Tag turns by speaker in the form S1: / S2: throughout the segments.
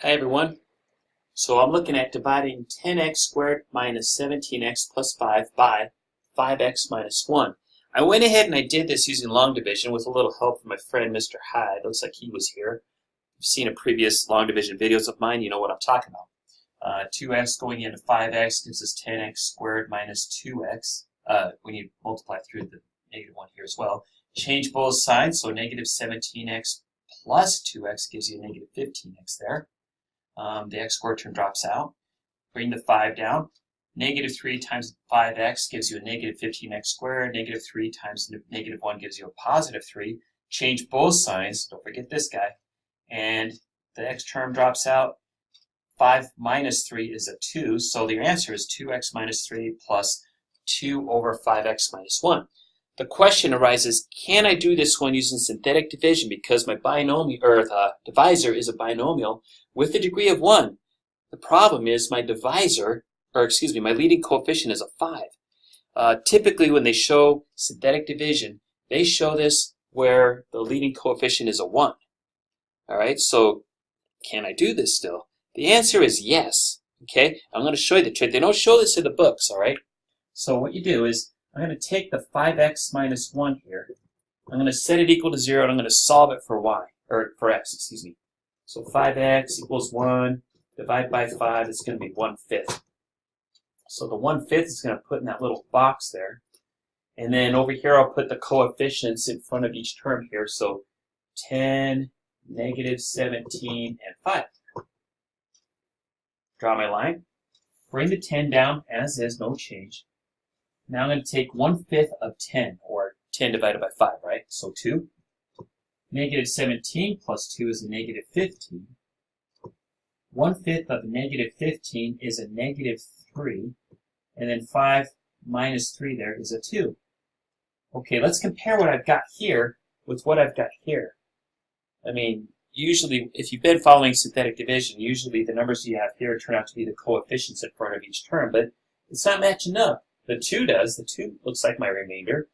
S1: Hi everyone. So I'm looking at dividing 10x squared minus 17x plus 5 by 5x minus 1. I went ahead and I did this using long division with a little help from my friend Mr. Hyde. Looks like he was here. If you've seen a previous long division videos of mine, you know what I'm talking about. 2x going into 5x gives us 10x squared minus 2x. We need to multiply through the negative 1 here as well. Change both sides, so negative 17x plus 2x gives you a negative 15x there. The x squared term drops out. Bring the 5 down. Negative 3 times 5x gives you a negative 15x squared. Negative 3 times negative 1 gives you a positive 3. Change both signs. Don't forget this guy. And the x term drops out. 5 minus 3 is a 2. So the answer is 2x minus 3 plus 2 over 5x minus 1. The question arises, can I do this one using synthetic division because my binomial, or the divisor is a binomial with a degree of 1. The problem is my divisor, my leading coefficient is a 5. Typically when they show synthetic division, they show this where the leading coefficient is a 1. Alright, so can I do this still? The answer is yes. Okay, I'm going to show you the trick. They don't show this in the books, alright? So what you do is, I'm going to take the 5x minus 1 here. I'm going to set it equal to 0, and I'm going to solve it for y, or for x, excuse me. So 5x equals 1, divide by 5, it's going to be 1/5. So the 1/5 is going to put in that little box there. And then over here, I'll put the coefficients in front of each term here. So 10, negative 17, and 5. Draw my line. Bring the 10 down as is, no change. Now I'm going to take 1/5 of 10, or 10 divided by 5, right? So 2. Negative 17 plus 2 is a negative 15. 1/5 of negative 15 is a negative 3. And then 5 minus 3 there is a 2. Okay, let's compare what I've got here with what I've got here. I mean, usually, if you've been following synthetic division, usually the numbers you have here turn out to be the coefficients in front of each term, but it's not matching up. The 2 does. The 2 looks like my remainder.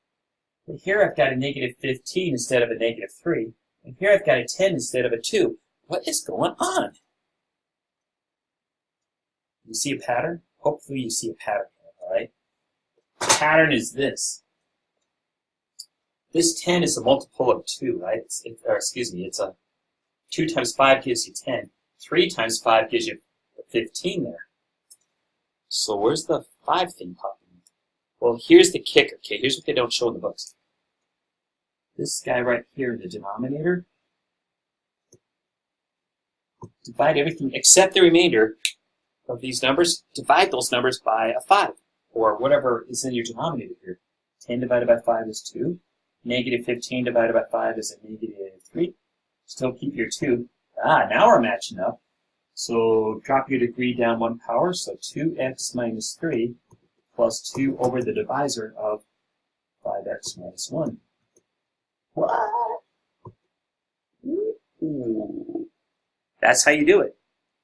S1: But here I've got a negative 15 instead of a negative 3. And here I've got a 10 instead of a 2. What is going on? You see a pattern? Hopefully you see a pattern here, all right? The pattern is this. This 10 is a multiple of 2, right? It's a 2 times 5 gives you 10. 3 times 5 gives you 15 there. So where's the 5 thing popping? Well, here's the kicker. Okay, here's what they don't show in the books. This guy right here in the denominator, divide everything except the remainder of these numbers, divide those numbers by a 5, or whatever is in your denominator here. 10 divided by 5 is 2. Negative 15 divided by 5 is a negative 3. Still keep your 2. Now we're matching up. So drop your degree down 1 power, so 2x minus 3 plus 2 over the divisor of 5x minus 1. What? Ooh. That's how you do it.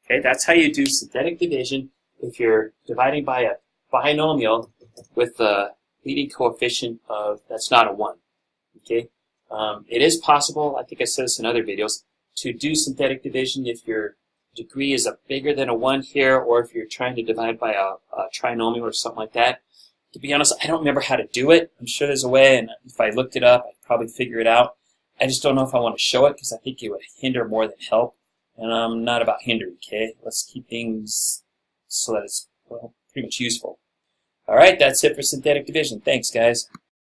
S1: Okay, that's how you do synthetic division if you're dividing by a binomial with the leading coefficient of that's not a 1. Okay, it is possible, I think I said this in other videos, to do synthetic division if your degree is bigger than a 1 here, or if you're trying to divide by a trinomial or something like that. To be honest, I don't remember how to do it. I'm sure there's a way, and if I looked it up, I'd probably figure it out. I just don't know if I want to show it, because I think it would hinder more than help. And I'm not about hindering, okay? Let's keep things so that it's, well, pretty much useful. All right, that's it for synthetic division. Thanks, guys.